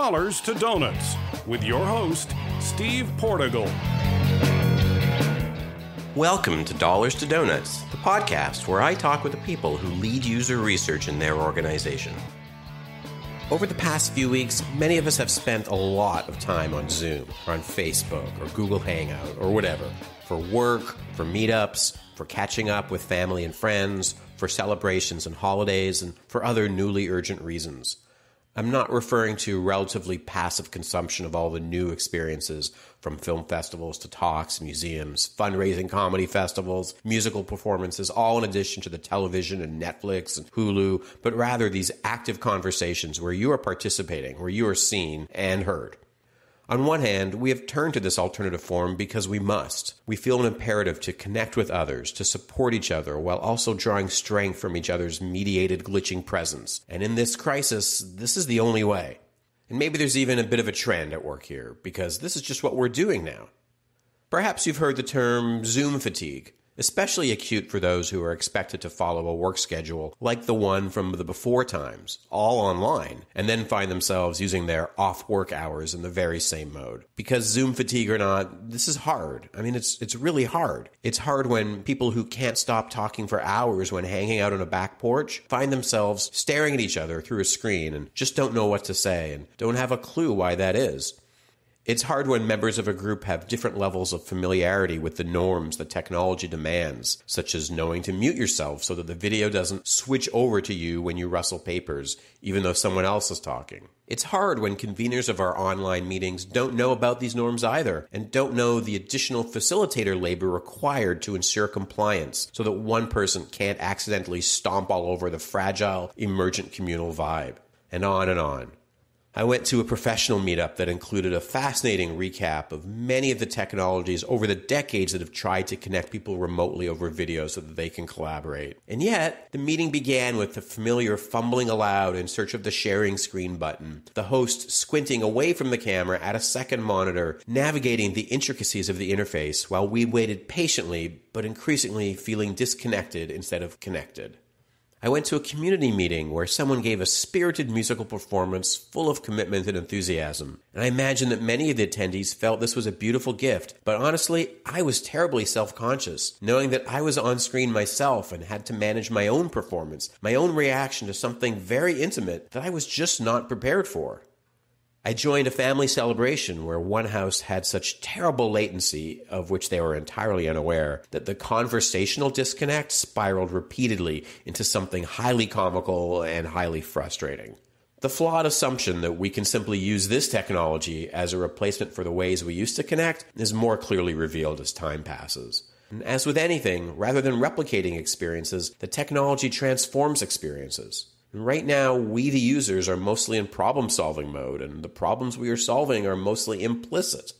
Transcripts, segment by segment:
Dollars to Donuts with your host, Steve Portugal. Welcome to Dollars to Donuts, the podcast where I talk with the people who lead user research in their organization. Over the past few weeks, many of us have spent a lot of time on Zoom, or on Facebook, or Google Hangout, or whatever, for work, for meetups, for catching up with family and friends, for celebrations and holidays, and for other newly urgent reasons. I'm not referring to relatively passive consumption of all the new experiences, from film festivals to talks, museums, fundraising comedy festivals, musical performances, all in addition to the television and Netflix and Hulu, but rather these active conversations where you are participating, where you are seen and heard. On one hand, we have turned to this alternative form because we must. We feel an imperative to connect with others, to support each other, while also drawing strength from each other's mediated, glitching presence. And in this crisis, this is the only way. And maybe there's even a bit of a trend at work here, because this is just what we're doing now. Perhaps you've heard the term Zoom fatigue, especially acute for those who are expected to follow a work schedule like the one from the before times, all online, and then find themselves using their off-work hours in the very same mode. Because Zoom fatigue or not, this is hard. I mean, it's really hard. It's hard when people who can't stop talking for hours when hanging out on a back porch find themselves staring at each other through a screen and just don't know what to say and don't have a clue why that is. It's hard when members of a group have different levels of familiarity with the norms that technology demands, such as knowing to mute yourself so that the video doesn't switch over to you when you rustle papers, even though someone else is talking. It's hard when conveners of our online meetings don't know about these norms either, and don't know the additional facilitator labor required to ensure compliance, so that one person can't accidentally stomp all over the fragile, emergent communal vibe. And on and on. I went to a professional meetup that included a fascinating recap of many of the technologies over the decades that have tried to connect people remotely over video so that they can collaborate. And yet, the meeting began with the familiar fumbling aloud in search of the sharing screen button, the host squinting away from the camera at a second monitor, navigating the intricacies of the interface while we waited patiently, but increasingly feeling disconnected instead of connected. I went to a community meeting where someone gave a spirited musical performance full of commitment and enthusiasm. And I imagine that many of the attendees felt this was a beautiful gift. But honestly, I was terribly self-conscious, knowing that I was on screen myself and had to manage my own performance, my own reaction to something very intimate that I was just not prepared for. I joined a family celebration where one house had such terrible latency, of which they were entirely unaware, that the conversational disconnect spiraled repeatedly into something highly comical and highly frustrating. The flawed assumption that we can simply use this technology as a replacement for the ways we used to connect is more clearly revealed as time passes. And as with anything, rather than replicating experiences, the technology transforms experiences. And right now, we the users are mostly in problem-solving mode, and the problems we are solving are mostly implicit.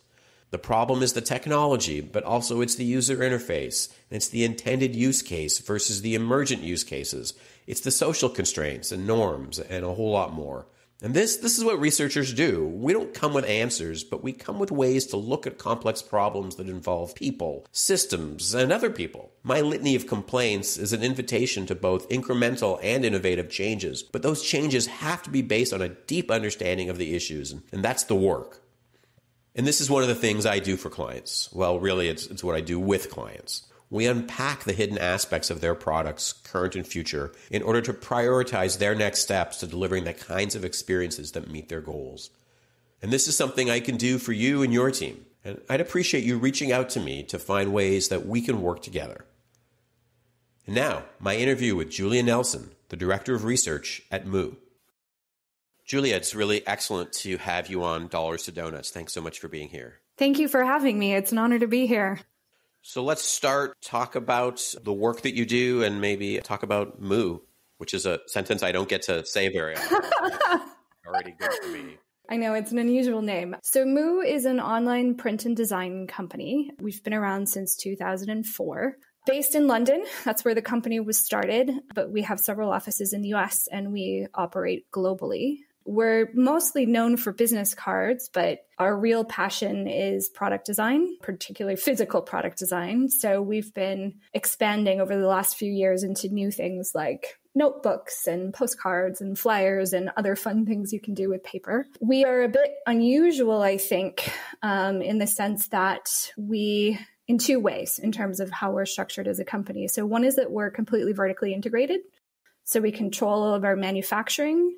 The problem is the technology, but also it's the user interface, and it's the intended use case versus the emergent use cases. It's the social constraints and norms and a whole lot more. And this is what researchers do. We don't come with answers, but we come with ways to look at complex problems that involve people, systems, and other people. My litany of complaints is an invitation to both incremental and innovative changes, but those changes have to be based on a deep understanding of the issues, and that's the work. And this is one of the things I do for clients. Well, really, it's what I do with clients. We unpack the hidden aspects of their products, current and future, in order to prioritize their next steps to delivering the kinds of experiences that meet their goals. And this is something I can do for you and your team. And I'd appreciate you reaching out to me to find ways that we can work together. And now, my interview with Julia Nelson, the Director of Research at Moo. Julia, it's really excellent to have you on Dollars to Donuts. Thanks so much for being here. Thank you for having me. It's an honor to be here. So let's talk about the work that you do and maybe talk about Moo, which is a sentence I don't get to say very often. Already good for me. I know, it's an unusual name. So Moo is an online print and design company. We've been around since 2004. Based in London, that's where the company was started, but we have several offices in the US and we operate globally. We're mostly known for business cards, but our real passion is product design, particularly physical product design. So we've been expanding over the last few years into new things like notebooks and postcards and flyers and other fun things you can do with paper. We are a bit unusual, I think, in the sense that in two ways in terms of how we're structured as a company. So one is that we're completely vertically integrated. So we control all of our manufacturing.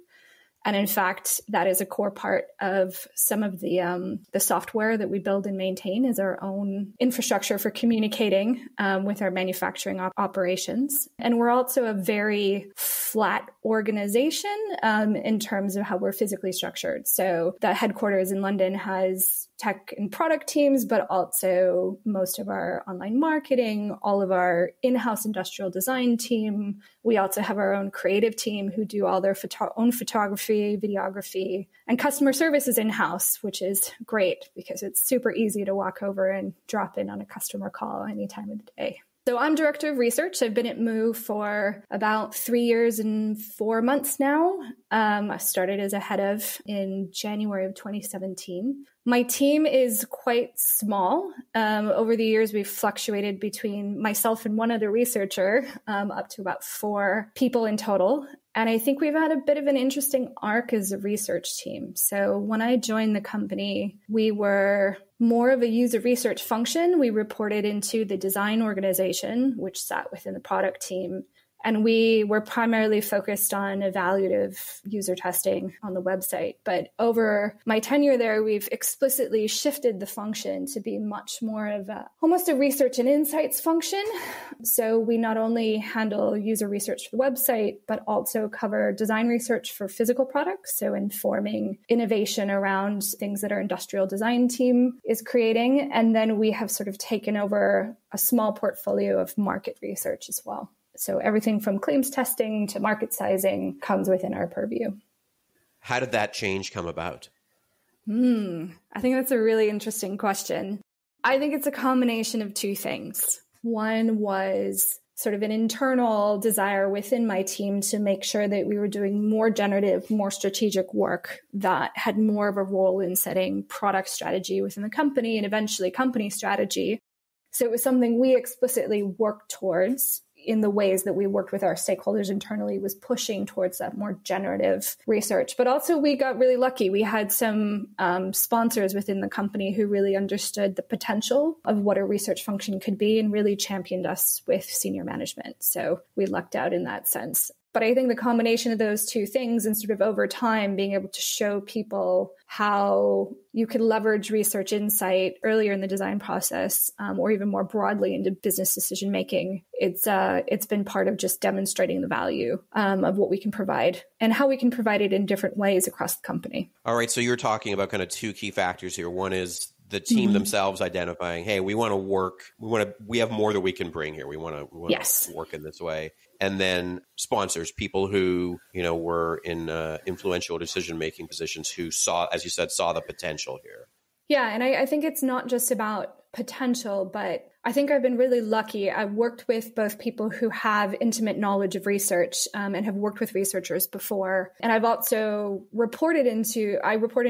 And in fact, that is a core part of some of the software that we build and maintain is our own infrastructure for communicating with our manufacturing operations. And we're also a very flat organization in terms of how we're physically structured. So the headquarters in London has tech and product teams, but also most of our online marketing, all of our in-house industrial design team. We also have our own creative team who do all their own photography, videography, and customer service is in-house, which is great because it's super easy to walk over and drop in on a customer call any time of the day. So I'm director of research. I've been at Moo for about 3 years and 4 months now. I started as a head of in January of 2017. My team is quite small. Over the years, we've fluctuated between myself and one other researcher, up to about 4 people in total. And I think we've had a bit of an interesting arc as a research team. So when I joined the company, we were more of a user research function. We reported into the design organization, which sat within the product team. And we were primarily focused on evaluative user testing on the website. But over my tenure there, we've explicitly shifted the function to be much more of almost a research and insights function. So we not only handle user research for the website, but also cover design research for physical products. So informing innovation around things that our industrial design team is creating. And then we have sort of taken over a small portfolio of market research as well. So everything from claims testing to market sizing comes within our purview. How did that change come about? I think that's a really interesting question. I think it's a combination of two things. One was sort of an internal desire within my team to make sure that we were doing more generative, more strategic work that had more of a role in setting product strategy within the company and eventually company strategy. So it was something we explicitly worked towards in the ways that we worked with our stakeholders internally, was pushing towards that more generative research. But also we got really lucky. We had some sponsors within the company who really understood the potential of what a research function could be and really championed us with senior management. So we lucked out in that sense. But I think the combination of those two things and sort of over time being able to show people how you could leverage research insight earlier in the design process or even more broadly into business decision making, it's been part of just demonstrating the value of what we can provide and how we can provide it in different ways across the company. All right. So you're talking about kind of two key factors here. One is the team themselves identifying, hey, we want to work, we have more that we can bring here. We want to Yes. work in this way. And then sponsors, people who, were in influential decision-making positions who saw, as you said, saw the potential here. Yeah. And I think it's not just about potential, but I think I've been really lucky. I've worked with both people who have intimate knowledge of research and have worked with researchers before. And I've also reported into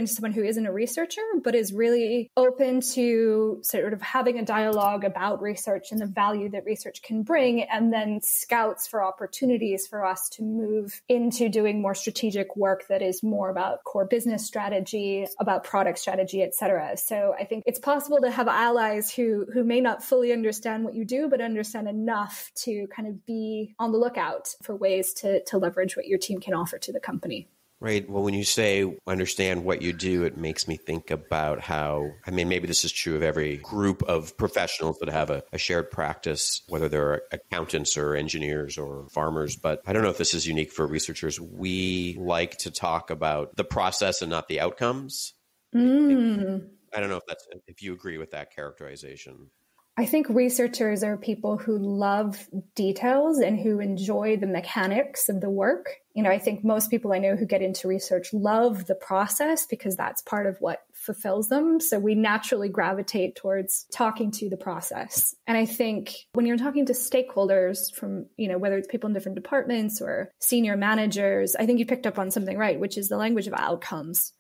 someone who isn't a researcher, but is really open to sort of having a dialogue about research and the value that research can bring, and then scouts for opportunities for us to move into doing more strategic work that is more about core business strategy, about product strategy, et cetera. So I think it's possible to have allies who may not fully understand what you do, but understand enough to kind of be on the lookout for ways to leverage what your team can offer to the company. Right. Well, when you say understand what you do, it makes me think about how, maybe this is true of every group of professionals that have a shared practice, whether they're accountants or engineers or farmers, but I don't know if this is unique for researchers. We like to talk about the process and not the outcomes. I don't know if you agree with that characterization. I think researchers are people who love details and who enjoy the mechanics of the work. I think most people I know who get into research love the process because that's part of what fulfills them. So we naturally gravitate towards talking to the process. And I think when you're talking to stakeholders from, whether it's people in different departments or senior managers, I think you picked up on something right, which is the language of outcomes.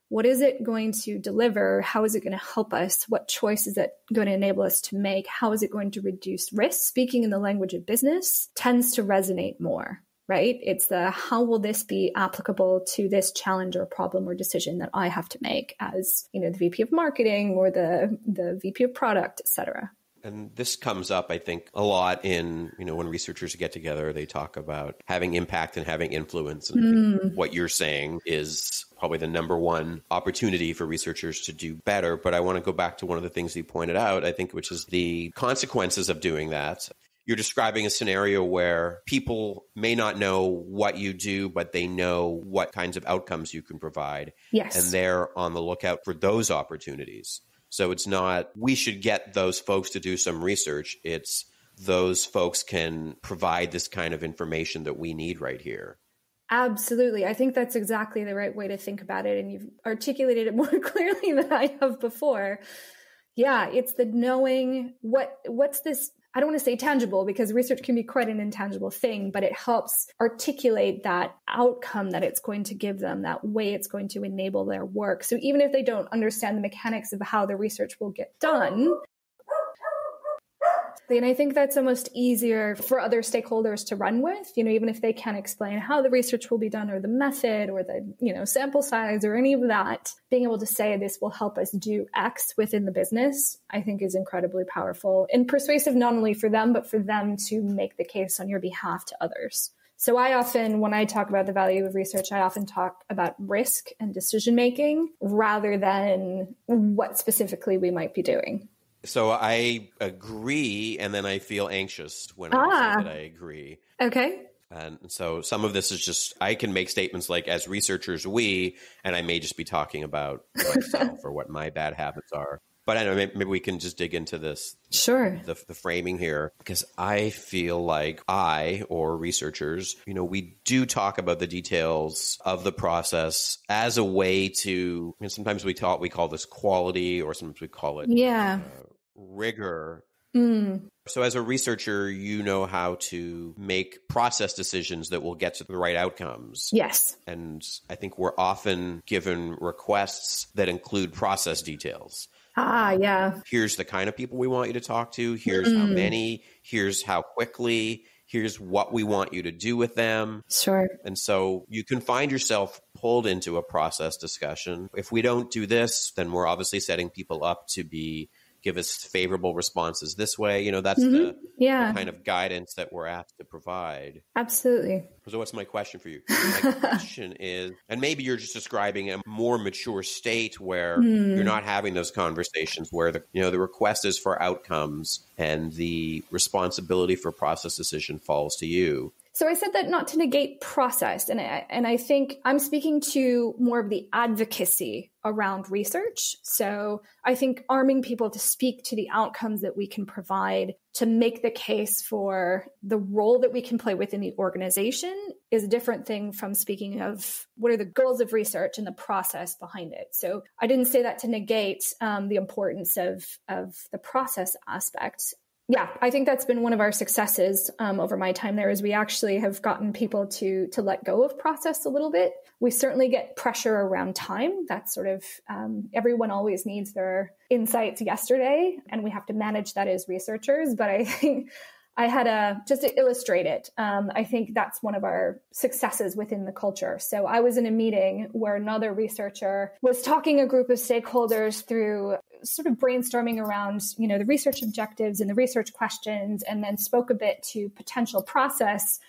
What is it going to deliver? How is it going to help us? What choice is it going to enable us to make? How is it going to reduce risk? Speaking in the language of business tends to resonate more. right? It's the how will this be applicable to this challenge or problem or decision that I have to make as, the VP of marketing or the VP of product, et cetera. And this comes up, I think, a lot in, when researchers get together, they talk about having impact and having influence. And I think what you're saying is probably the number one opportunity for researchers to do better. But I want to go back to one of the things you pointed out, I think, which is the consequences of doing that. You're describing a scenario where people may not know what you do, but they know what kinds of outcomes you can provide. Yes. And they're on the lookout for those opportunities. So it's not, we should get those folks to do some research. It's those folks can provide this kind of information that we need right here. Absolutely. I think that's exactly the right way to think about it. And you've articulated it more clearly than I have before. Yeah, it's the knowing what's this, I don't want to say tangible because research can be quite an intangible thing, but it helps articulate that outcome that it's going to give them, that way it's going to enable their work. So even if they don't understand the mechanics of how the research will get done, then I think that's almost easier for other stakeholders to run with, even if they can't explain how the research will be done or the method or the, sample size or any of that, being able to say this will help us do X within the business, I think is incredibly powerful and persuasive, not only for them, but for them to make the case on your behalf to others. So I often, when I talk about the value of research, I often talk about risk and decision-making rather than what specifically we might be doing. So I agree, and then I feel anxious when I say that I agree. Okay. And so some of this is just, I can make statements like, as researchers, and I may just be talking about myself or what my bad habits are. But I don't know, maybe we can just dig into this. Sure. The framing here, because I feel like or researchers, we do talk about the details of the process as a way to, sometimes we call this quality, or sometimes we call it rigor. So as a researcher, you know how to make process decisions that will get to the right outcomes. Yes. And I think we're often given requests that include process details. Yeah. Here's the kind of people we want you to talk to. Here's how many. Here's how quickly. Here's what we want you to do with them. Sure. And so you can find yourself pulled into a process discussion. If we don't do this, then we're obviously setting people up to give us favorable responses this way. That's the kind of guidance that we're asked to provide. Absolutely. So what's my question for you? My question is, and maybe you're just describing a more mature state where you're not having those conversations where the request is for outcomes and the responsibility for process decision falls to you. So I said that not to negate process. And I think I'm speaking to more of the advocacy around research. So I think arming people to speak to the outcomes that we can provide to make the case for the role that we can play within the organization is a different thing from speaking of what are the goals of research and the process behind it. So I didn't say that to negate the importance of the process aspect. Yeah, I think that's been one of our successes over my time there is we actually have gotten people to let go of process a little bit. We certainly get pressure around time. That's sort of everyone always needs their insights yesterday, and we have to manage that as researchers. But I think I had just to illustrate it, I think that's one of our successes within the culture. So I was in a meeting where another researcher was talking a group of stakeholders through sort of brainstorming around, the research objectives and the research questions, and then spoke a bit to potential process.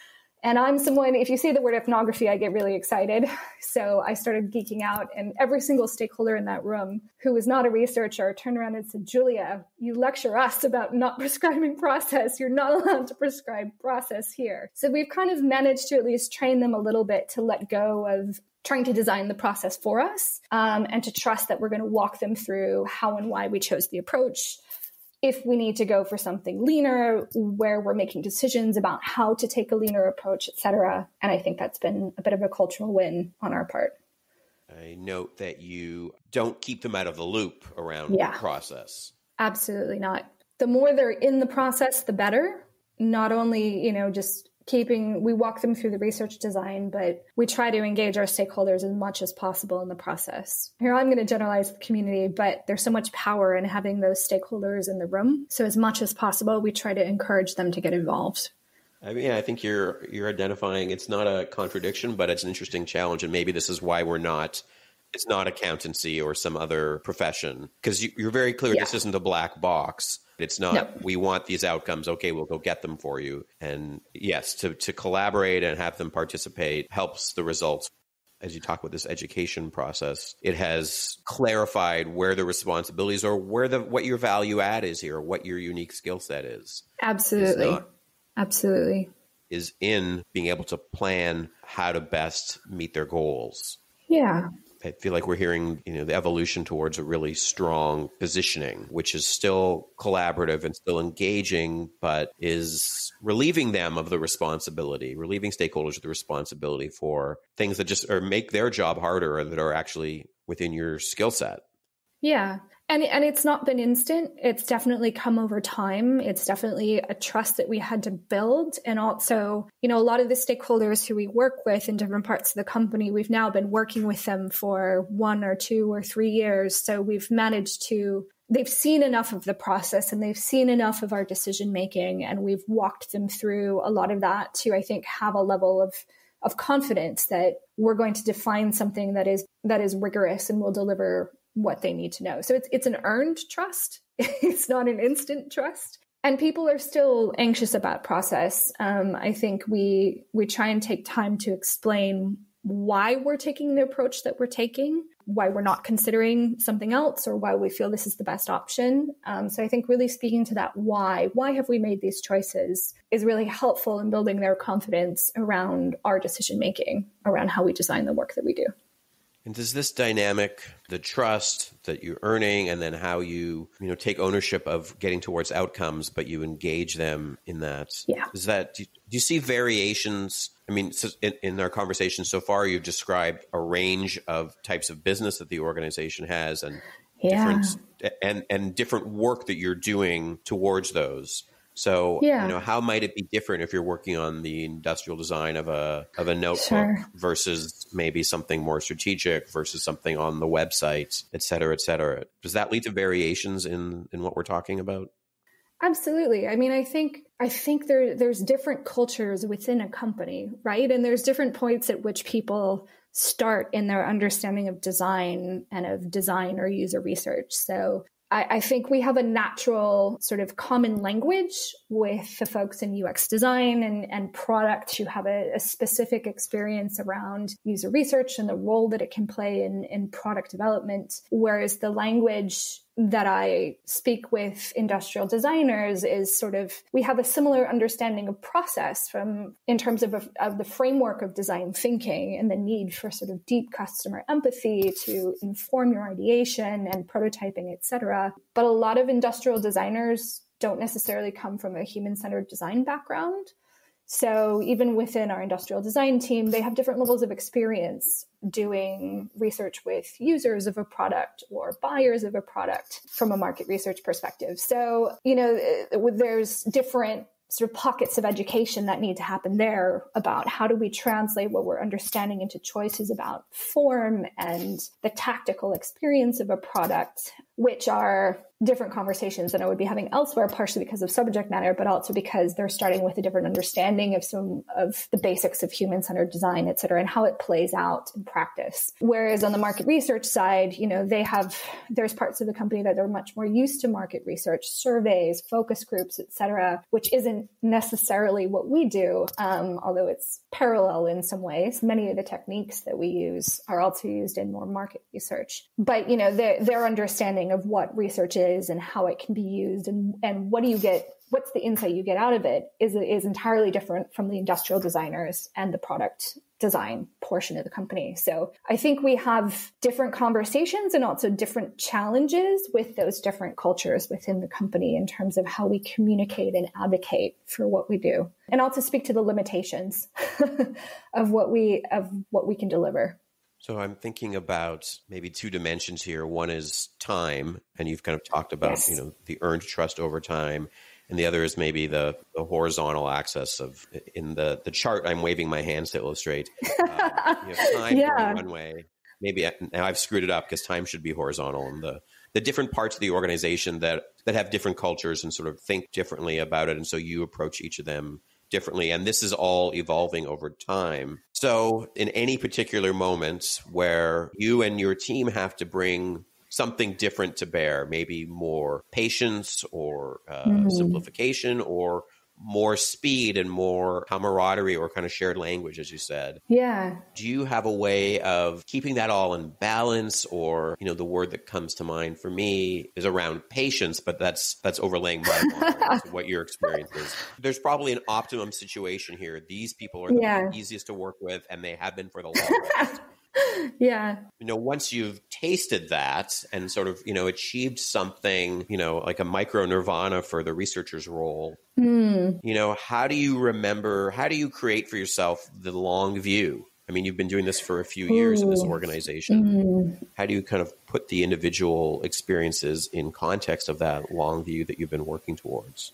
And I'm someone, if you say the word ethnography, I get really excited. So I started geeking out, and every single stakeholder in that room who was not a researcher turned around and said, Julia, you lecture us about not prescribing process. You're not allowed to prescribe process here. So we've kind of managed to at least train them a little bit to let go of trying to design the process for us and to trust that we're going to walk them through how and why we chose the approach. If we need to go for something leaner, where we're making decisions about how to take a leaner approach, et cetera. And I think that's been a bit of a cultural win on our part. I note that you don't keep them out of the loop around the process. Absolutely not. The more they're in the process, the better. Not only, just we walk them through the research design, but we try to engage our stakeholders as much as possible in the process. Here, I'm going to generalize the community, but there's so much power in having those stakeholders in the room. So as much as possible, we try to encourage them to get involved. I mean, I think you're identifying it's not a contradiction, but it's an interesting challenge, and maybe this is why it's not accountancy or some other profession, because you're very clear this isn't a black box. It's not, we want these outcomes. Okay, we'll go get them for you. And yes, to collaborate and have them participate helps the results. As you talk about this education process, it has clarified where the responsibilities or what your value add is here, what your unique skill set is. Absolutely. Absolutely. Is in being able to plan how to best meet their goals. Yeah. I feel like we're hearing, the evolution towards a really strong positioning, which is still collaborative and still engaging, but is relieving them of the responsibility, relieving stakeholders of the responsibility for things that just make their job harder or that are actually within your skill set. Yeah. And it's not been instant. It's definitely come over time. It's definitely a trust that we had to build. And also, a lot of the stakeholders who we work with in different parts of the company, we've now been working with them for 1 or 2 or 3 years. So we've managed they've seen enough of the process and they've seen enough of our decision making. And we've walked them through a lot of that to, I think, have a level of confidence that we're going to define something that is rigorous and will deliver what they need to know. So it's an earned trust. It's not an instant trust. And people are still anxious about process. I think we try and take time to explain why we're taking the approach that we're taking, why we're not considering something else, or why we feel this is the best option. So I think really speaking to that why have we made these choices is really helpful in building their confidence around our decision making, around how we design the work that we do. And does this dynamic, the trust that you're earning, and then how you take ownership of getting towards outcomes, but you engage them in that? Yeah. Do you see variations? I mean, in our conversation so far, you've described a range of types of business that the organization has, and different work that you're doing towards those. So, how might it be different if you're working on the industrial design of a notebook versus maybe something more strategic versus something on the website, et cetera, et cetera? Does that lead to variations in what we're talking about? Absolutely. I mean, I think there's different cultures within a company, right? And there's different points at which people start in their understanding of design and of design or user research. So I think we have a natural sort of common language with the folks in UX design and product who have a specific experience around user research and the role that it can play in product development. Whereas the language that I speak with industrial designers is sort of, we have a similar understanding of process in terms of the framework of design thinking and the need for sort of deep customer empathy to inform your ideation and prototyping, et cetera. But a lot of industrial designers don't necessarily come from a human-centered design background. So even within our industrial design team, they have different levels of experience doing research with users of a product or buyers of a product from a market research perspective. So, there's different sort of pockets of education that need to happen there about how do we translate what we're understanding into choices about form and the tactical experience of a product, which are different conversations than I would be having elsewhere, partially because of subject matter, but also because they're starting with a different understanding of some of the basics of human-centered design, et cetera, and how it plays out in practice. Whereas on the market research side, there's parts of the company that are much more used to market research, surveys, focus groups, et cetera, which isn't necessarily what we do, although it's parallel in some ways. Many of the techniques that we use are also used in more market research. But, their understanding of what research is and how it can be used and what's the insight you get out of it is entirely different from the industrial designers and the product design portion of the company. So I think we have different conversations and also different challenges with those different cultures within the company in terms of how we communicate and advocate for what we do, and also speak to the limitations of what we can deliver. So I'm thinking about maybe 2 dimensions here. One is time, and you've kind of talked about, the earned trust over time. And the other is maybe the horizontal axis of in the chart I'm waving my hands to illustrate. Time for one way. Maybe now I've screwed it up because time should be horizontal, and the different parts of the organization that have different cultures and sort of think differently about it. And so you approach each of them differently. And this is all evolving over time. So in any particular moment where you and your team have to bring something different to bear, maybe more patience or simplification or more speed and more camaraderie or kind of shared language, as you said. Yeah. Do you have a way of keeping that all in balance? Or, the word that comes to mind for me is around patience, but that's overlaying my mind to what your experience is. There's probably an optimum situation here. These people are the easiest to work with, and they have been for the longest. Yeah. Once you've tasted that and sort of, achieved something, like a micro nirvana for the researcher's role, how do you create for yourself the long view? I mean, you've been doing this for a few years in this organization. How do you kind of put the individual experiences in context of that long view that you've been working towards?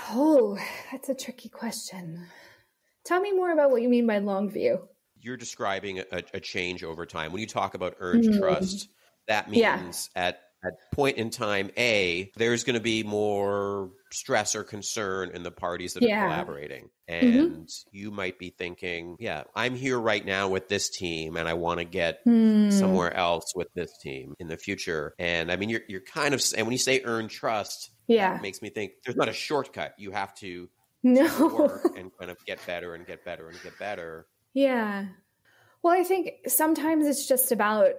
Oh, that's a tricky question. Tell me more about what you mean by long view. You're describing a change over time. When you talk about earned trust, that means at point in time A, there's going to be more stress or concern in the parties that are collaborating. And you might be thinking, I'm here right now with this team and I want to get somewhere else with this team in the future. And I mean, you're kind of, and when you say earned trust, that makes me think there's not a shortcut. You have to work and kind of get better and get better and get better. Yeah. Well, I think sometimes it's just about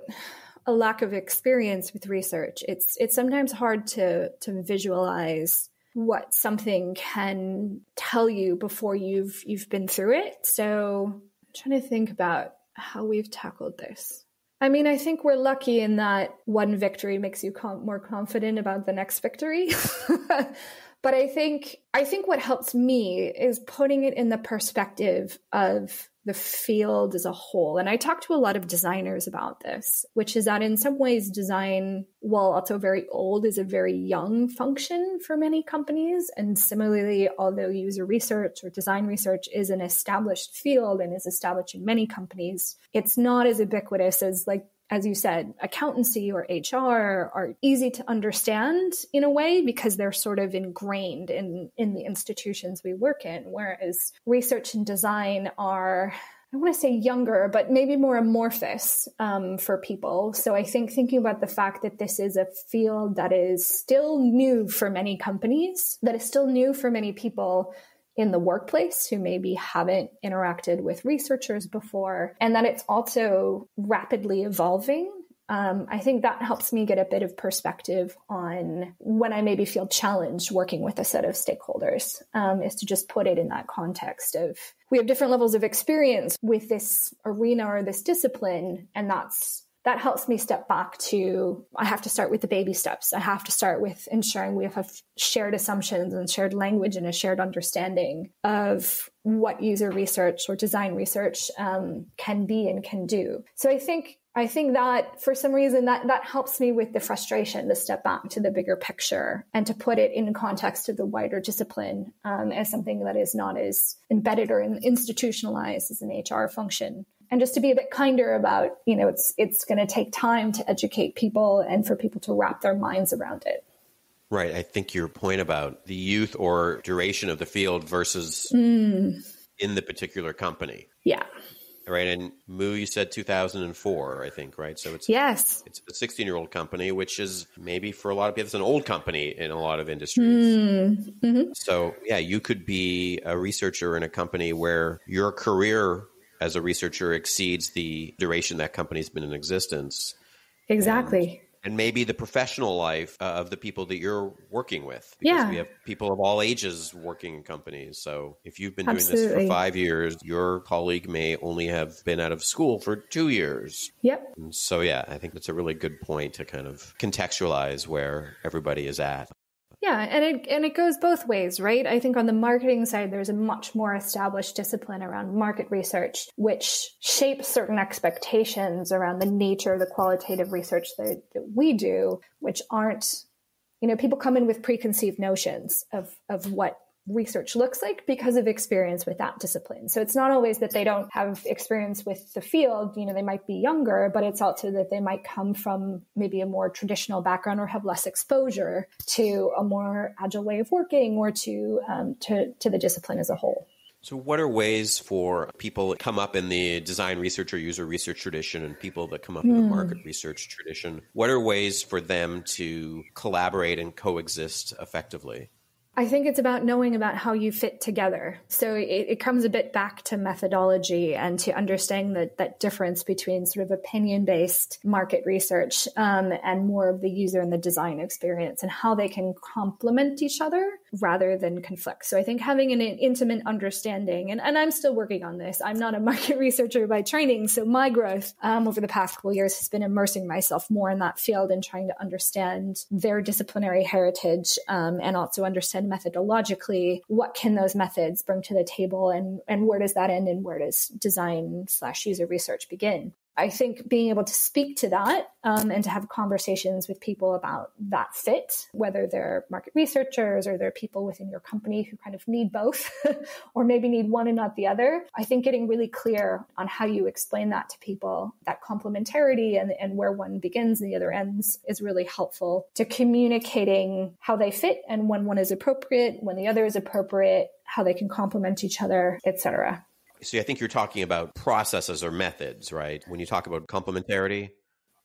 a lack of experience with research. It's sometimes hard to visualize what something can tell you before you've been through it. So I'm trying to think about how we've tackled this. I mean, I think we're lucky in that one victory makes you more confident about the next victory. But I think what helps me is putting it in the perspective of the field as a whole. And I talk to a lot of designers about this, which is that in some ways design, while also very old, is a very young function for many companies. And similarly, although user research or design research is an established field and is established in many companies, it's not as ubiquitous as you said, accountancy or HR are easy to understand in a way because they're sort of ingrained in the institutions we work in, whereas research and design are, I want to say younger, but maybe more amorphous for people. So I think thinking about the fact that this is a field that is still new for many companies, that is still new for many people in the workplace who maybe haven't interacted with researchers before, and that it's also rapidly evolving. I think that helps me get a bit of perspective on when I maybe feel challenged working with a set of stakeholders, is to just put it in that context of we have different levels of experience with this arena or this discipline, and that helps me step back to, I have to start with the baby steps. I have to start with ensuring we have shared assumptions and shared language and a shared understanding of what user research or design research can be and can do. So I think that for some reason that helps me with the frustration to step back to the bigger picture and to put it in context of the wider discipline as something that is not as embedded or institutionalized as an HR function. And just to be a bit kinder about, it's going to take time to educate people and for people to wrap their minds around it. Right. I think your point about the youth or duration of the field versus in the particular company. Yeah. Right. And Moo, you said 2004, I think, right? So it's a 16-year-old company, which is maybe for a lot of people, it's an old company in a lot of industries. So yeah, you could be a researcher in a company where your career as a researcher exceeds the duration that company's been in existence. Exactly. And maybe the professional life of the people that you're working with. Because we have people of all ages working in companies. So if you've been doing this for 5 years, your colleague may only have been out of school for 2 years. Yep. And so, I think that's a really good point to kind of contextualize where everybody is at. Yeah, and it goes both ways, right? I think on the marketing side, there's a much more established discipline around market research, which shapes certain expectations around the nature of the qualitative research that we do, which aren't, people come in with preconceived notions of what research looks like because of experience with that discipline. So it's not always that they don't have experience with the field, they might be younger, but it's also that they might come from maybe a more traditional background or have less exposure to a more agile way of working or to the discipline as a whole. So what are ways for people that come up in the design research or user research tradition and people that come up in the market research tradition? What are ways for them to collaborate and coexist effectively? I think it's about knowing about how you fit together. So it comes a bit back to methodology and to understanding that difference between sort of opinion-based market research and more of the user and the design experience and how they can complement each other rather than conflict. So I think having an intimate understanding, and I'm still working on this. I'm not a market researcher by training. So my growth over the past couple of years has been immersing myself more in that field and trying to understand their disciplinary heritage and also understand methodologically, what can those methods bring to the table and where does that end and where does design/user research begin? I think being able to speak to that and to have conversations with people about that fit, whether they're market researchers or they're people within your company who kind of need both or maybe need one and not the other. I think getting really clear on how you explain that to people, that complementarity and where one begins and the other ends is really helpful to communicating how they fit and when one is appropriate, when the other is appropriate, how they can complement each other, etc. So I think you're talking about processes or methods, right? When you talk about complementarity?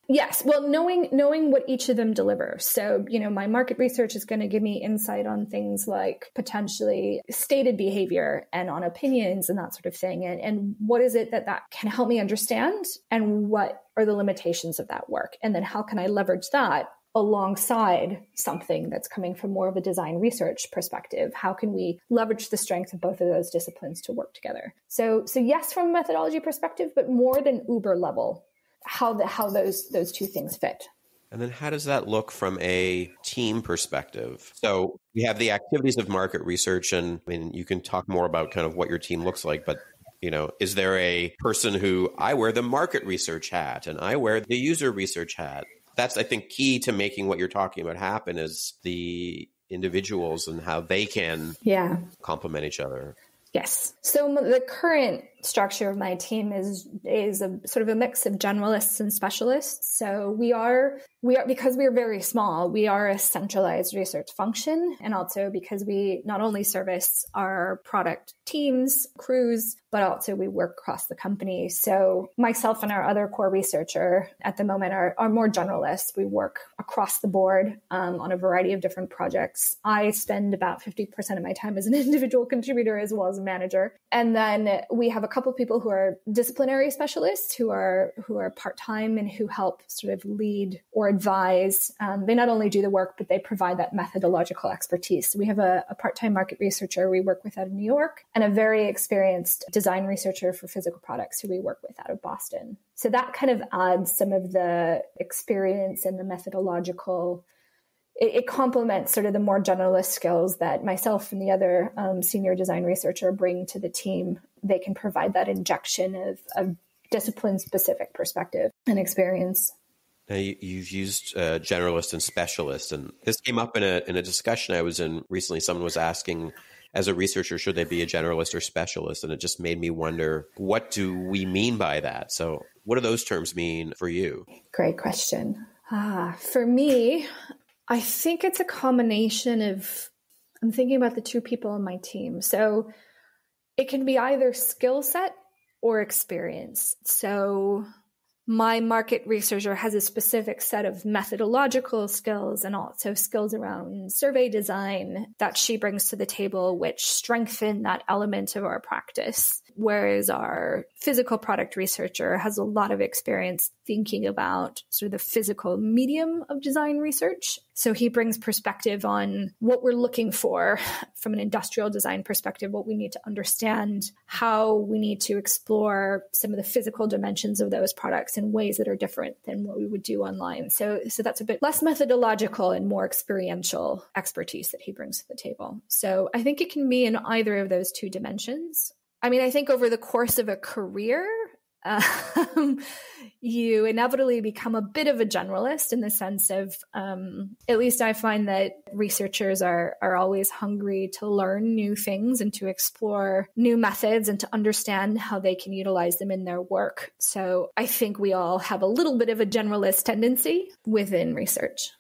Yes. Well, knowing what each of them deliver. So, my market research is going to give me insight on things like potentially stated behavior and on opinions and that sort of thing. And what is it that can help me understand and what are the limitations of that work? And then how can I leverage that alongside something that's coming from more of a design research perspective? How can we leverage the strength of both of those disciplines to work together? So yes, from a methodology perspective, but more than Uber level, how those two things fit. And then how does that look from a team perspective? So we have the activities of market research, and you can talk more about kind of what your team looks like, but is there a person who I wear the market research hat and I wear the user research hat? That's, I think, key to making what you're talking about happen is the individuals and how they can complement each other. Yes. So the current structure of my team is a sort of a mix of generalists and specialists. So we are because we are very small, we are a centralized research function. And also because we not only service our product teams, crews, but also we work across the company. So myself and our other core researcher at the moment are more generalists. We work across the board on a variety of different projects. I spend about 50% of my time as an individual contributor as well as a manager. And then we have a couple of people who are disciplinary specialists who are part-time and who help sort of lead or advise. They not only do the work, but they provide that methodological expertise. So we have a part-time market researcher we work with out of New York and a very experienced design researcher for physical products who we work with out of Boston. So that kind of adds some of the experience and the methodological. It complements sort of the more generalist skills that myself and the other senior design researcher bring to the team. They can provide that injection of discipline-specific perspective and experience. Now, you've used generalist and specialist, and this came up in a discussion I was in recently. Someone was asking, as a researcher, should they be a generalist or specialist? And it just made me wonder, what do we mean by that? So what do those terms mean for you? Great question. For me, I think it's a combination of, I'm thinking about the two people on my team. So it can be either skill set or experience. So my market researcher has a specific set of methodological skills and also skills around survey design that she brings to the table, which strengthen that element of our practice. Whereas our physical product researcher has a lot of experience thinking about sort of the physical medium of design research. So he brings perspective on what we're looking for from an industrial design perspective, what we need to understand, how we need to explore some of the physical dimensions of those products in ways that are different than what we would do online. So that's a bit less methodological and more experiential expertise that he brings to the table. So I think it can be in either of those two dimensions. I mean, I think over the course of a career, you inevitably become a bit of a generalist in the sense of, at least I find that researchers are always hungry to learn new things and to explore new methods and to understand how they can utilize them in their work. So I think we all have a little bit of a generalist tendency within research.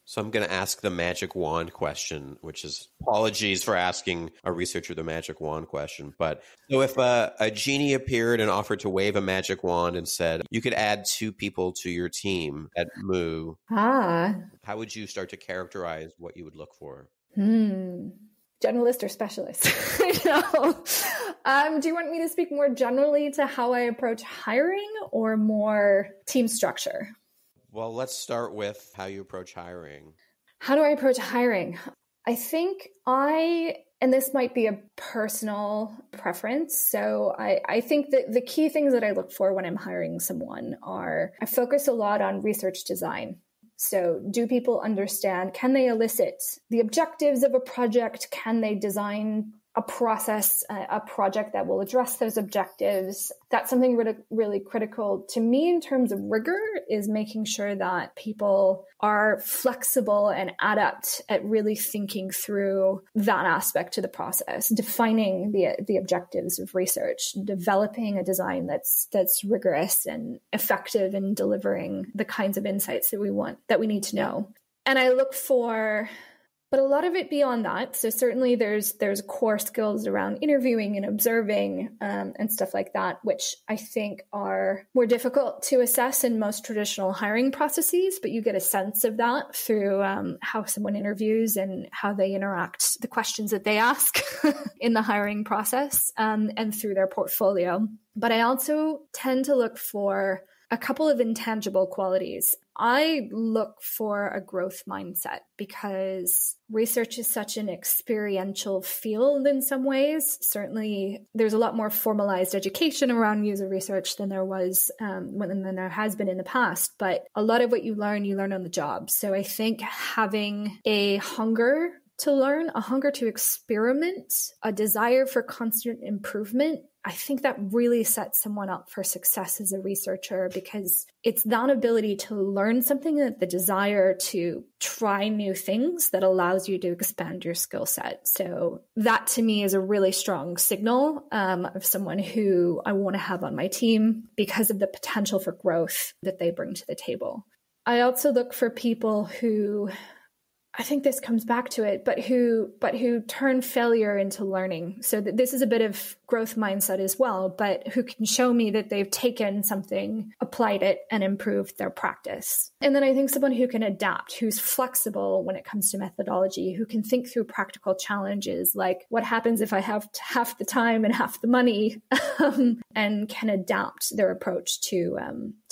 So I'm going to ask the magic wand question, which is apologies for asking a researcher the magic wand question. But so if a genie appeared and offered to wave a magic wand and said, you could add 2 people to your team at Moo, how would you start to characterize what you would look for? Generalist or specialist? No. Do you want me to speak more generally to how I approach hiring or more team structure? Well, let's start with how you approach hiring. How do I approach hiring? I think and this might be a personal preference. So I think that the key things that I look for when I'm hiring someone are, I focus a lot on research design. So do people understand, can they elicit the objectives of a project? Can they design a process, a project that will address those objectives? That's something really, really critical to me in terms of rigor, is making sure that people are flexible and adept at really thinking through that aspect of the process, defining the objectives of research, developing a design that's rigorous and effective in delivering the kinds of insights that we need to know. And I look for, but a lot of it beyond that. So certainly there's core skills around interviewing and observing and stuff like that, which I think are more difficult to assess in most traditional hiring processes, but you get a sense of that through how someone interviews and how they interact, the questions that they ask in the hiring process, and through their portfolio. But I also tend to look for a couple of intangible qualities. I look for a growth mindset because research is such an experiential field in some ways. Certainly, there's a lot more formalized education around user research than there was, than there has been in the past. But a lot of what you learn on the job. So I think having a hunger to learn, a hunger to experiment, a desire for constant improvement, I think that really sets someone up for success as a researcher, because it's that ability to learn something, that the desire to try new things, that allows you to expand your skill set. So that to me is a really strong signal of someone who I want to have on my team because of the potential for growth that they bring to the table. I also look for people who, I think this comes back to it, but who turn failure into learning. So that this is a bit of growth mindset as well, but who can show me that they've taken something, applied it, and improved their practice. And then I think someone who can adapt, who's flexible when it comes to methodology, who can think through practical challenges, like what happens if I have half the time and half the money, and can adapt their approach to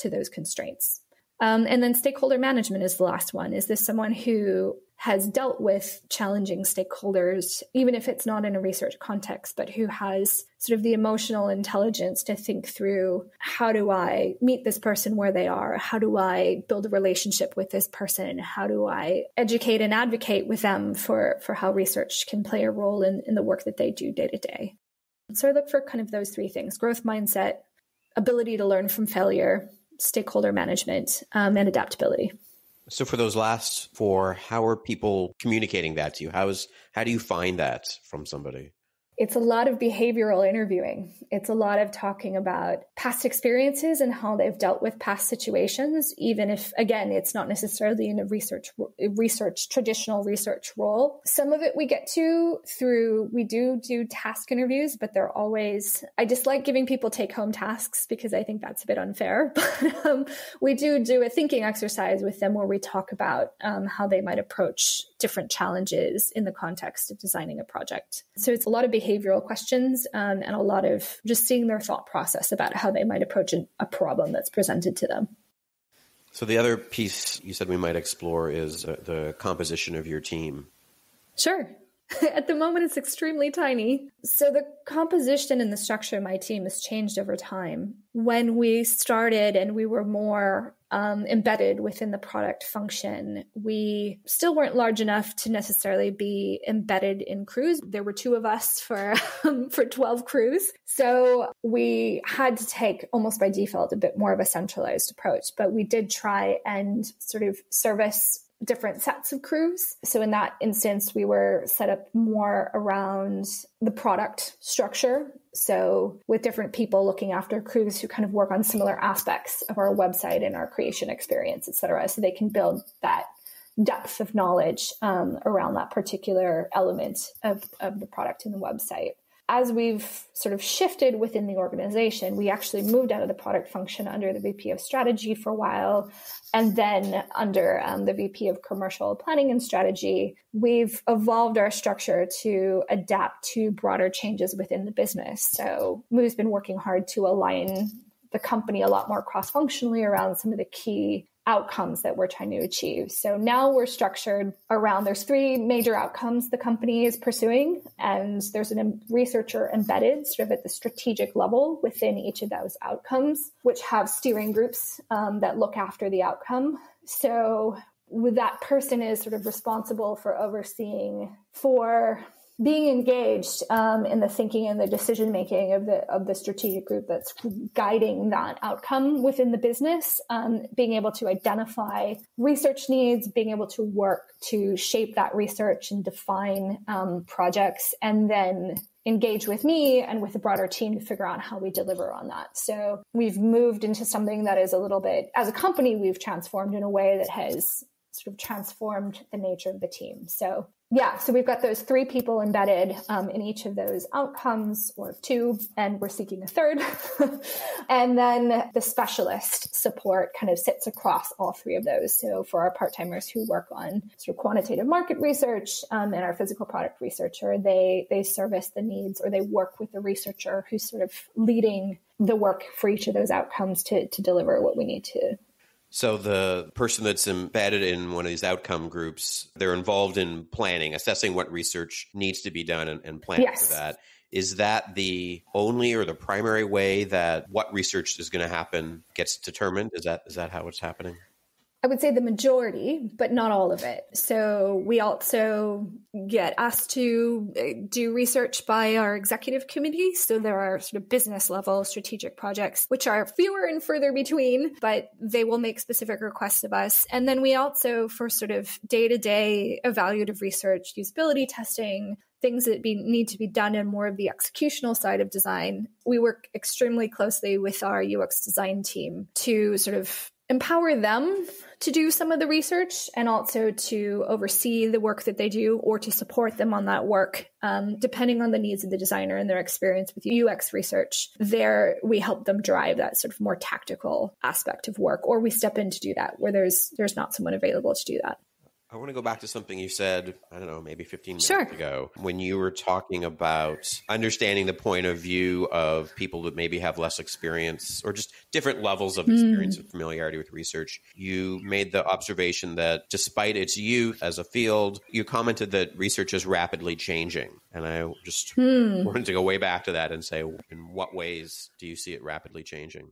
those constraints. And then stakeholder management is the last one. Is this someone who has dealt with challenging stakeholders, even if it's not in a research context, but who has sort of the emotional intelligence to think through, how do I meet this person where they are? How do I build a relationship with this person? How do I educate and advocate with them for how research can play a role in the work that they do day to day? So I look for kind of those 3 things: growth mindset, ability to learn from failure, stakeholder management, and adaptability. So for those last 4, how are people communicating that to you? How do you find that from somebody? It's a lot of behavioral interviewing. It's a lot of talking about past experiences and how they've dealt with past situations, even if, again, it's not necessarily in a traditional research role. Some of it we get to through, we do task interviews, but they're always, I dislike giving people take-home tasks because I think that's a bit unfair. But we do a thinking exercise with them where we talk about how they might approach different challenges in the context of designing a project. So it's a lot of behavioral questions and a lot of just seeing their thought process about how they might approach a problem that's presented to them. So the other piece you said we might explore is the composition of your team. Sure. At the moment, it's extremely tiny. So the composition and the structure of my team has changed over time. When we started and we were more embedded within the product function, we still weren't large enough to necessarily be embedded in crews. There were 2 of us for 12 crews. So we had to take, almost by default, a bit more of a centralized approach. But we did try and sort of service different sets of crews. So in that instance, we were set up more around the product structure. So with different people looking after crews who kind of work on similar aspects of our website and our creation experience, et cetera, so they can build that depth of knowledge around that particular element of the product and the website. As we've sort of shifted within the organization, we actually moved out of the product function under the VP of strategy for a while. And then under the VP of commercial planning and strategy, we've evolved our structure to adapt to broader changes within the business. So Moo's been working hard to align the company a lot more cross-functionally around some of the key outcomes that we're trying to achieve. So now we're structured around, there's 3 major outcomes the company is pursuing, and there's a researcher embedded sort of at the strategic level within each of those outcomes, which have steering groups that look after the outcome. So that person is sort of responsible for overseeing, for being engaged in the thinking and the decision making of the strategic group that's guiding that outcome within the business, being able to identify research needs, being able to work to shape that research and define projects, and then engage with me and with the broader team to figure out how we deliver on that. So we've moved into something that is a little bit, as a company, we've transformed in a way that has sort of transformed the nature of the team. So we've got those 3 people embedded in each of those outcomes, or 2, and we're seeking a 3rd. And then the specialist support kind of sits across all 3 of those. So for our part-timers who work on sort of quantitative market research and our physical product researcher, they service the needs, or they work with the researcher who's sort of leading the work for each of those outcomes to deliver what we need to. So the person that's embedded in one of these outcome groups, they're involved in planning, assessing what research needs to be done and planning for that. Is that the only or the primary way that what research is going to happen gets determined? Is that how it's happening? I would say the majority, but not all of it. So we also get asked to do research by our executive committee. So there are sort of business level strategic projects, which are fewer and further between, but they will make specific requests of us. And then we also, for sort of day-to-day evaluative research, usability testing, things that need to be done in more of the executional side of design, we work extremely closely with our UX design team to sort of empower them to do some of the research and also to oversee the work that they do, or to support them on that work, depending on the needs of the designer and their experience with UX research. There, we help them drive that sort of more tactical aspect of work, or we step in to do that where there's not someone available to do that. I want to go back to something you said, I don't know, maybe 15 minutes ago, when you were talking about understanding the point of view of people that maybe have less experience or just different levels of experience and familiarity with research. You made the observation that despite its youth as a field, you commented that research is rapidly changing. And I just wanted to go way back to that and say, in what ways do you see it rapidly changing?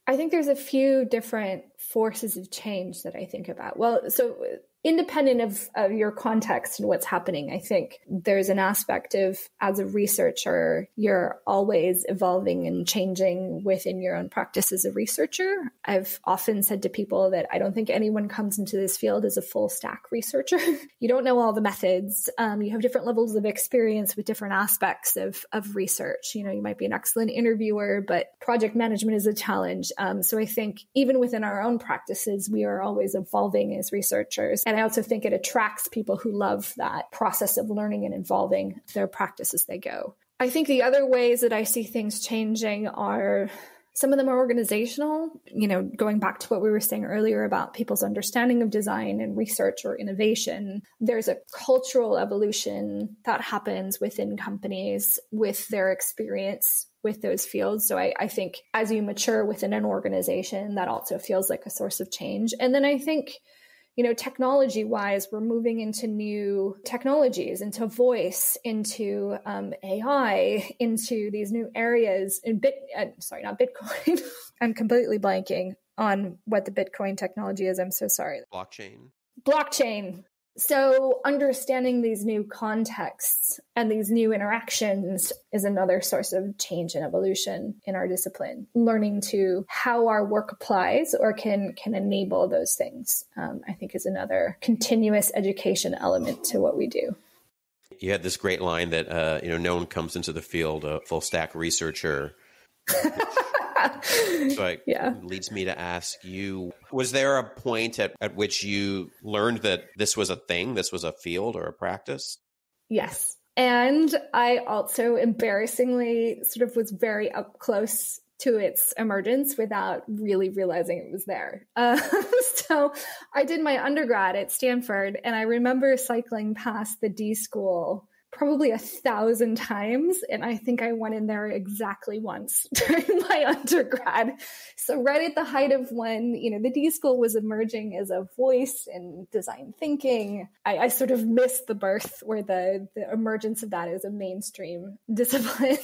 I think there's a few different forces of change that I think about. Well, so independent of your context and what's happening, I think there's an aspect of, as a researcher, you're always evolving and changing within your own practice as a researcher. I've often said to people that I don't think anyone comes into this field as a full stack researcher. You don't know all the methods. You have different levels of experience with different aspects of research. You know, you might be an excellent interviewer, but project management is a challenge. So I think even within our own practices, we are always evolving as researchers. And I also think it attracts people who love that process of learning and evolving their practice as they go. I think the other ways that I see things changing are, some of them are organizational, you know, going back to what we were saying earlier about people's understanding of design and research or innovation. There's a cultural evolution that happens within companies with their experience with those fields. So I think as you mature within an organization, that also feels like a source of change. And then I think, you know, technology wise, we're moving into new technologies, into voice, into AI, into these new areas in not Bitcoin. I'm completely blanking on what the Bitcoin technology is. I'm so sorry. Blockchain. So understanding these new contexts and these new interactions is another source of change and evolution in our discipline. Learning to how our work applies or can enable those things, I think, is another continuous education element to what we do. You had this great line that, no one comes into the field a full stack researcher. So it leads me to ask you, was there a point at which you learned that this was a thing, this was a field or a practice? Yes. And I also embarrassingly sort of was very up close to its emergence without really realizing it was there. So I did my undergrad at Stanford, and I remember cycling past the D school probably 1,000 times. And I think I went in there exactly once during my undergrad. So right at the height of when, the D school was emerging as a voice in design thinking, I sort of missed the birth or the emergence of that as a mainstream discipline.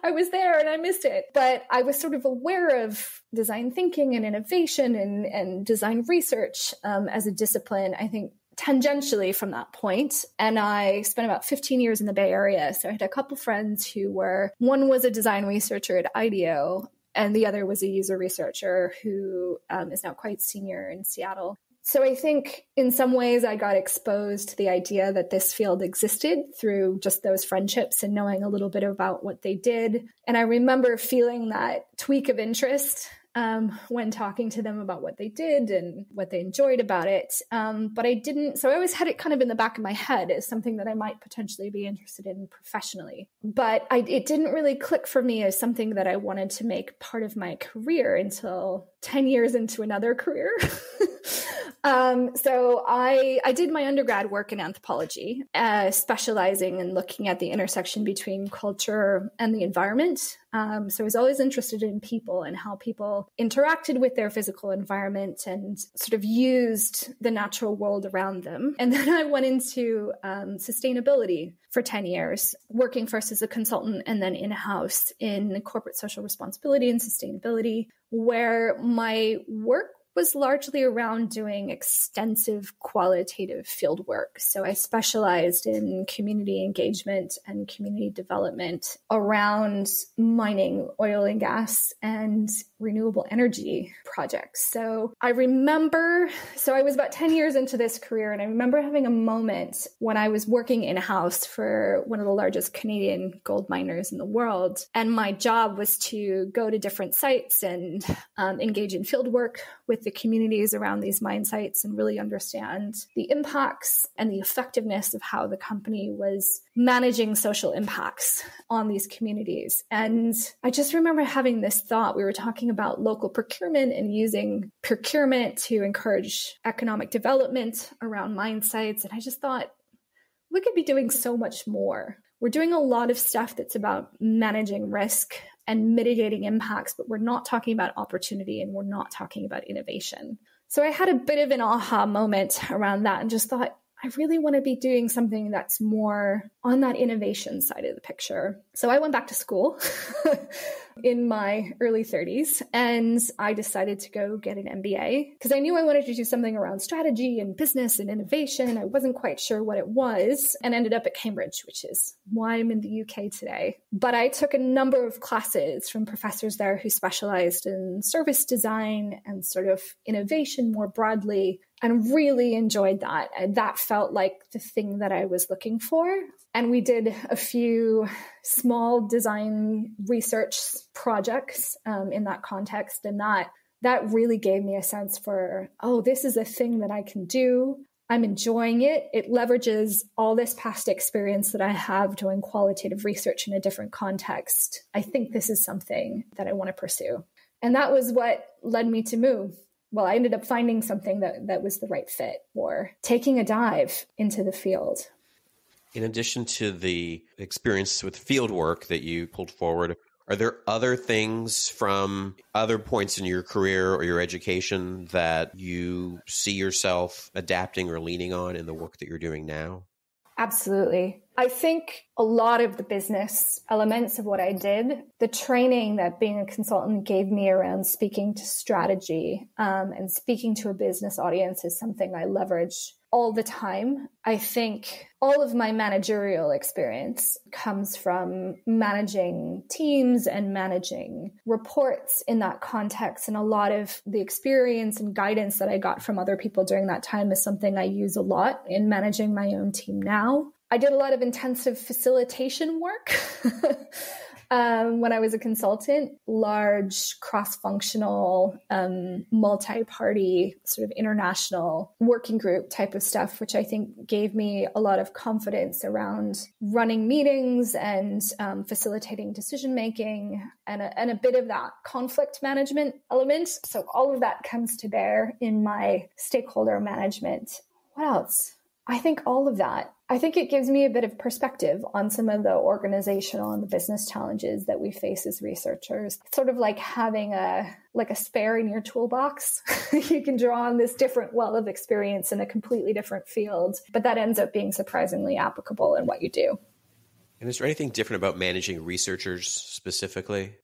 I was there and I missed it, but I was sort of aware of design thinking and innovation and design research as a discipline, I think, tangentially from that point. And I spent about 15 years in the Bay Area. So I had a couple friends one was a design researcher at IDEO, and the other was a user researcher who is now quite senior in Seattle. So I think in some ways I got exposed to the idea that this field existed through just those friendships and knowing a little bit about what they did. And I remember feeling that tweak of interest when talking to them about what they did and what they enjoyed about it. But I didn't, so I always had it kind of in the back of my head as something that I might potentially be interested in professionally. But it didn't really click for me as something that I wanted to make part of my career until 10 years into another career. So I did my undergrad work in anthropology, specializing in looking at the intersection between culture and the environment. So I was always interested in people and how people interacted with their physical environment and sort of used the natural world around them. And then I went into sustainability for 10 years, working first as a consultant and then in-house in corporate social responsibility and sustainability, where my work was largely around doing extensive qualitative field work. So I specialized in community engagement and community development around mining, oil and gas, and renewable energy projects. So I was about 10 years into this career, and I remember having a moment when I was working in-house for one of the largest Canadian gold miners in the world. And my job was to go to different sites and engage in field work with the communities around these mine sites and really understand the impacts and the effectiveness of how the company was managing social impacts on these communities. And I just remember having this thought. We were talking about local procurement and using procurement to encourage economic development around mine sites. And I just thought, we could be doing so much more. We're doing a lot of stuff that's about managing risk and mitigating impacts, but we're not talking about opportunity and we're not talking about innovation. So I had a bit of an aha moment around that and just thought, I really want to be doing something that's more on that innovation side of the picture. So I went back to school in my early 30s and I decided to go get an MBA because I knew I wanted to do something around strategy and business and innovation. I wasn't quite sure what it was and ended up at Cambridge, which is why I'm in the UK today. But I took a number of classes from professors there who specialized in service design and sort of innovation more broadly, and really enjoyed that. And that felt like the thing that I was looking for. And we did a few small design research projects in that context. And that really gave me a sense for, this is a thing that I can do. I'm enjoying it. It leverages all this past experience that I have doing qualitative research in a different context. I think this is something that I want to pursue. And that was what led me to Moo. Well, I ended up finding something that was the right fit for taking a dive into the field. In addition to the experience with field work that you pulled forward, are there other things from other points in your career or your education that you see yourself adapting or leaning on in the work that you're doing now? Absolutely. I think a lot of the business elements of what I did, the training that being a consultant gave me around speaking to strategy and speaking to a business audience is something I leverage all the time. I think all of my managerial experience comes from managing teams and managing reports in that context. And a lot of the experience and guidance that I got from other people during that time is something I use a lot in managing my own team now. I did a lot of intensive facilitation work when I was a consultant, large cross-functional, multi-party sort of international working group type of stuff, which I think gave me a lot of confidence around running meetings and facilitating decision-making and a bit of that conflict management element. So all of that comes to bear in my stakeholder management. What else? I think all of that. I think it gives me a bit of perspective on some of the organizational and the business challenges that we face as researchers. It's sort of like having a spare in your toolbox. You can draw on this different well of experience in a completely different field, but that ends up being surprisingly applicable in what you do. And is there anything different about managing researchers specifically?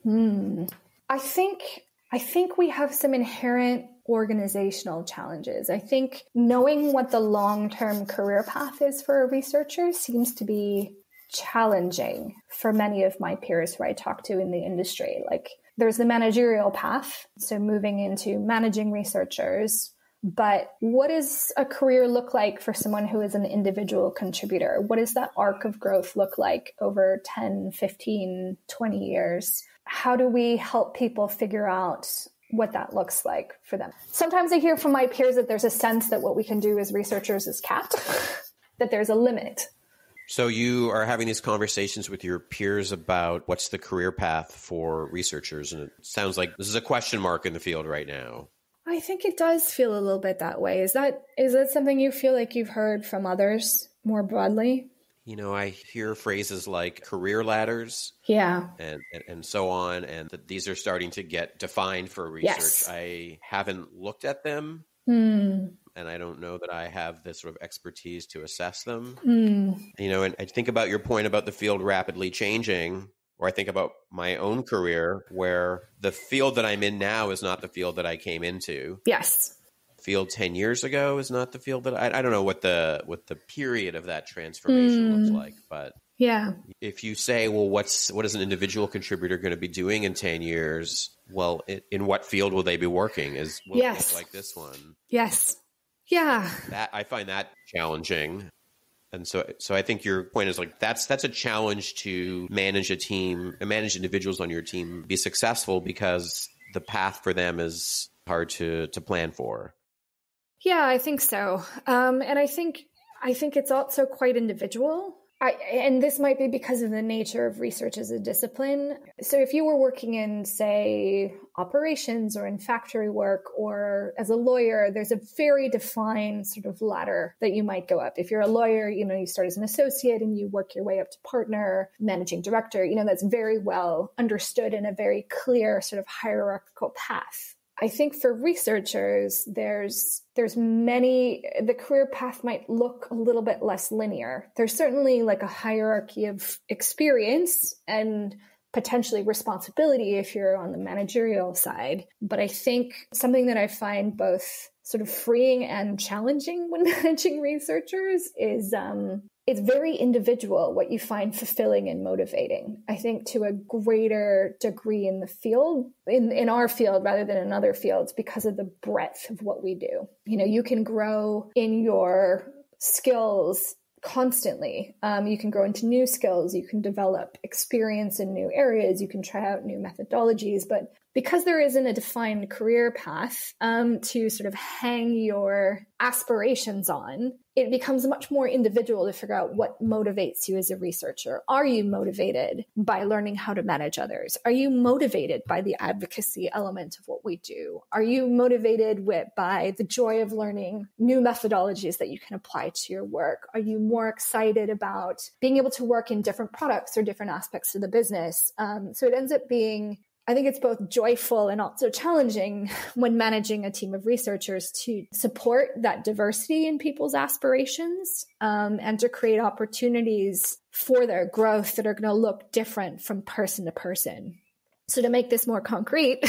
I think we have some inherent organizational challenges. I think knowing what the long-term career path is for a researcher seems to be challenging for many of my peers who I talk to in the industry. Like there's the managerial path, so moving into managing researchers. But what does a career look like for someone who is an individual contributor? What does that arc of growth look like over 10, 15, 20 years? How do we help people figure out what that looks like for them? Sometimes I hear from my peers that there's a sense that what we can do as researchers is capped, that there's a limit. So you are having these conversations with your peers about what's the career path for researchers. And it sounds like this is a question mark in the field right now. I think it does feel a little bit that way. Is that something you feel like you've heard from others more broadly? You know, I hear phrases like career ladders, and so on, and that these are starting to get defined for research. Yes. I haven't looked at them, and I don't know that I have the sort of expertise to assess them. You know, and I think about your point about the field rapidly changing, or I think about my own career, where the field that I'm in now is not the field that I came into. Yes. Field 10 years ago is not the field that I don't know what the period of that transformation looks like, but yeah, if you say, well, what is an individual contributor going to be doing in 10 years? Well, in what field will they be working? Will it look like this one? Yes. Yeah. That I find that challenging. And so I think your point is like, that's a challenge to manage a team and manage individuals on your team, be successful, because the path for them is hard to plan for. Yeah, I think so. And I think it's also quite individual. And this might be because of the nature of research as a discipline. So if you were working in, say, operations or in factory work or as a lawyer, there's a very defined sort of ladder that you might go up. If you're a lawyer, you start as an associate and you work your way up to partner, managing director, that's very well understood in a very clear sort of hierarchical path. I think for researchers, there's the career path might look a little bit less linear. There's certainly like a hierarchy of experience and potentially responsibility if you're on the managerial side. But I think something that I find both sort of freeing and challenging when managing researchers is it's very individual what you find fulfilling and motivating. I think to a greater degree in the field, in our field rather than in other fields, because of the breadth of what we do. You can grow in your skills constantly. You can grow into new skills. You can develop experience in new areas. You can try out new methodologies. But because there isn't a defined career path to sort of hang your aspirations on, it becomes much more individual to figure out what motivates you as a researcher. Are you motivated by learning how to manage others? Are you motivated by the advocacy element of what we do? Are you motivated by the joy of learning new methodologies that you can apply to your work? Are you more excited about being able to work in different products or different aspects of the business? So it ends up being, I think it's both joyful and also challenging when managing a team of researchers to support that diversity in people's aspirations and to create opportunities for their growth that are going to look different from person to person. So to make this more concrete,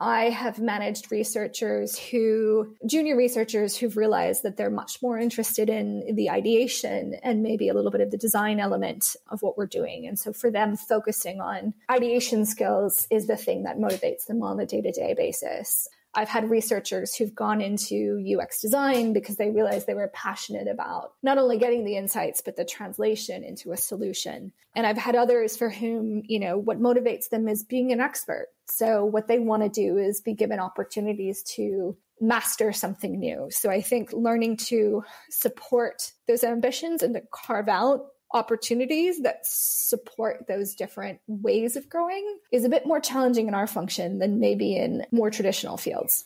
I have managed junior researchers who've realized that they're much more interested in the ideation and maybe a little bit of the design element of what we're doing. And so for them, focusing on ideation skills is the thing that motivates them on a day-to-day basis. I've had researchers who've gone into UX design because they realized they were passionate about not only getting the insights, but the translation into a solution. And I've had others for whom, what motivates them is being an expert. So what they want to do is be given opportunities to master something new. So I think learning to support those ambitions and to carve out opportunities that support those different ways of growing is a bit more challenging in our function than maybe in more traditional fields.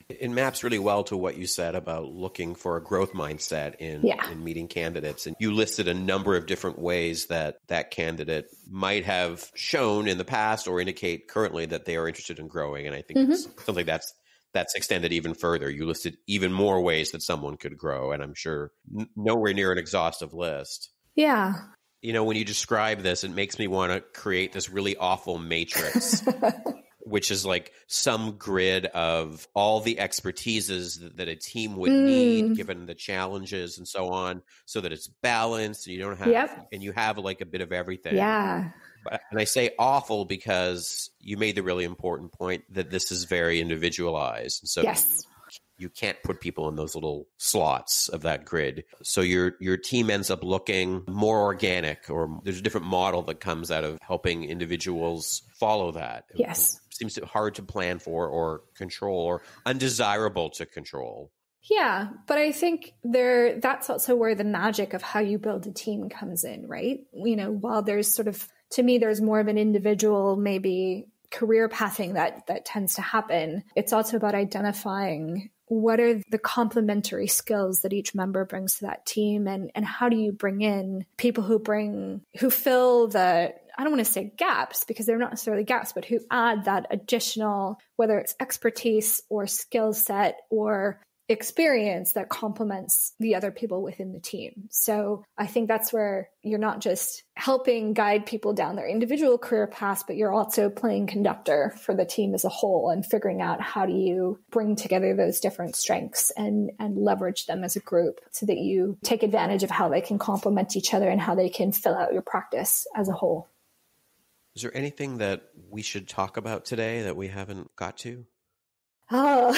It maps really well to what you said about looking for a growth mindset in meeting candidates. And you listed a number of different ways that that candidate might have shown in the past or indicate currently that they are interested in growing. And I think it's something that's extended even further. You listed even more ways that someone could grow, and I'm sure nowhere near an exhaustive list. Yeah. When you describe this, it makes me want to create this really awful matrix, which is like some grid of all the expertises that a team would need given the challenges and so on, so that it's balanced and you don't have, and you have like a bit of everything. Yeah. And I say awful because you made the really important point that this is very individualized. And so you can't put people in those little slots of that grid. So your team ends up looking more organic, or there's a different model that comes out of helping individuals follow that. Yes. It seems hard to plan for or control, or undesirable to control. Yeah, but I think that's also where the magic of how you build a team comes in, right? While there's to me, there's more of an individual, maybe career pathing that tends to happen. It's also about identifying what are the complementary skills that each member brings to that team, and how do you bring in people who fill the, I don't want to say gaps because they're not necessarily gaps, but who add that additional, whether it's expertise or skill set or experience that complements the other people within the team. So I think that's where you're not just helping guide people down their individual career paths, but you're also playing conductor for the team as a whole and figuring out how do you bring together those different strengths and leverage them as a group so that you take advantage of how they can complement each other and how they can fill out your practice as a whole. Is there anything that we should talk about today that we haven't got to? Oh,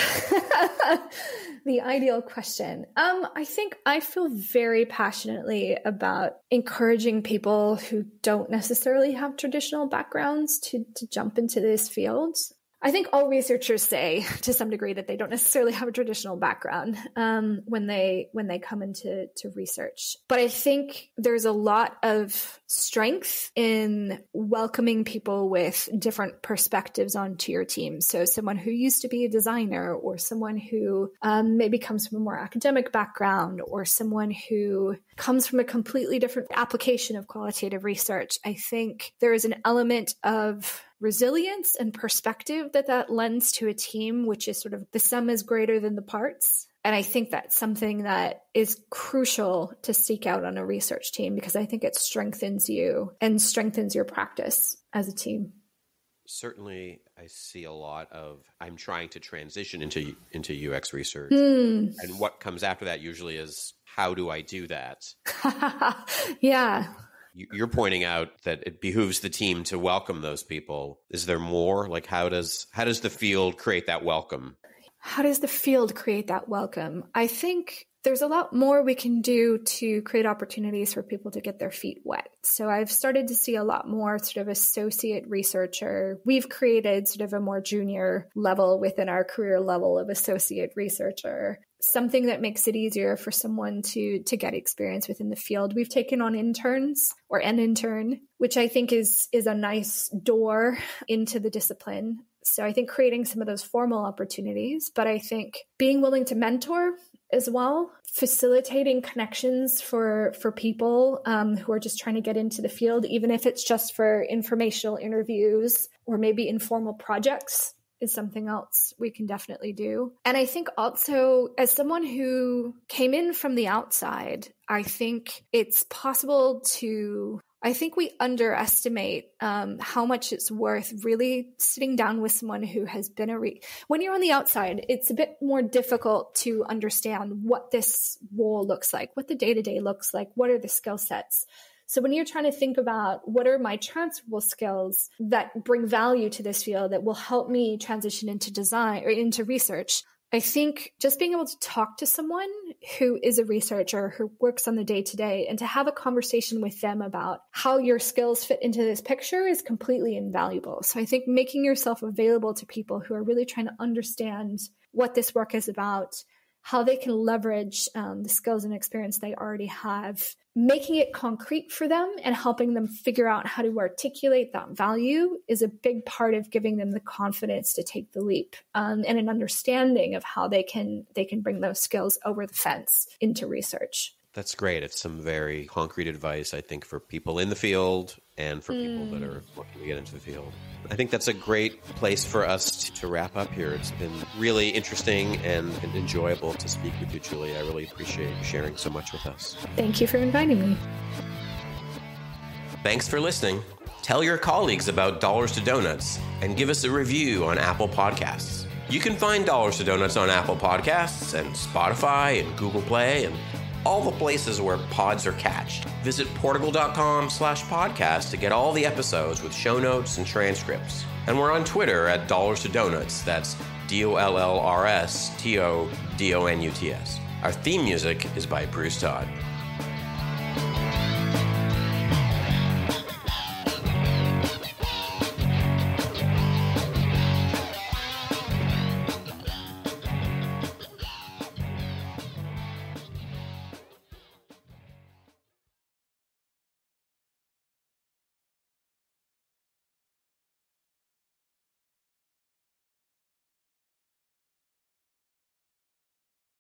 the ideal question. I think I feel very passionately about encouraging people who don't necessarily have traditional backgrounds to jump into this field. I think all researchers say to some degree that they don't necessarily have a traditional background when they come into research. But I think there's a lot of strength in welcoming people with different perspectives onto your team. So someone who used to be a designer, or someone who maybe comes from a more academic background, or someone who comes from a completely different application of qualitative research. I think there is an element of resilience and perspective that lends to a team, which is sort of the sum is greater than the parts. And I think that's something that is crucial to seek out on a research team, because I think it strengthens you and strengthens your practice as a team. Certainly, I see a lot of, I'm trying to transition into UX research. And what comes after that usually is, how do I do that? Yeah. You're pointing out that it behooves the team to welcome those people. Is there more? Like, how does the field create that welcome? How does the field create that welcome? I think there's a lot more we can do to create opportunities for people to get their feet wet. So I've started to see a lot more sort of associate researcher. We've created sort of a more junior level within our career level of associate researcher, something that makes it easier for someone to get experience within the field. We've taken on interns, or an intern, which I think is a nice door into the discipline. So I think creating some of those formal opportunities, but I think being willing to mentor as well, facilitating connections for people who are just trying to get into the field, even if it's just for informational interviews or maybe informal projects, is something else we can definitely do. And I think also, as someone who came in from the outside, I think it's possible to, I think we underestimate how much it's worth really sitting down with someone who has been when you're on the outside, it's a bit more difficult to understand what this role looks like, what the day-to-day looks like, what are the skill sets. So when you're trying to think about what are my transferable skills that bring value to this field that will help me transition into design or into research, I think just being able to talk to someone who is a researcher, who works on the day-to-day, and to have a conversation with them about how your skills fit into this picture is completely invaluable. So I think making yourself available to people who are really trying to understand what this work is about, how they can leverage the skills and experience they already have, making it concrete for them and helping them figure out how to articulate that value is a big part of giving them the confidence to take the leap, and an understanding of how they can bring those skills over the fence into research. That's great. It's some very concrete advice, I think, for people in the field and for people that are looking to get into the field. I think that's a great place for us to wrap up here. It's been really interesting and enjoyable to speak with you, Julie. I really appreciate you sharing so much with us. Thank you for inviting me. Thanks for listening. Tell your colleagues about Dollars to Donuts and give us a review on Apple Podcasts. You can find Dollars to Donuts on Apple Podcasts and Spotify and Google Play and all the places where pods are cached. Visit portugal.com/podcast to get all the episodes with show notes and transcripts. And we're on Twitter at Dollars to Donuts. That's DOLLRSTODONUTS. Our theme music is by Bruce Todd.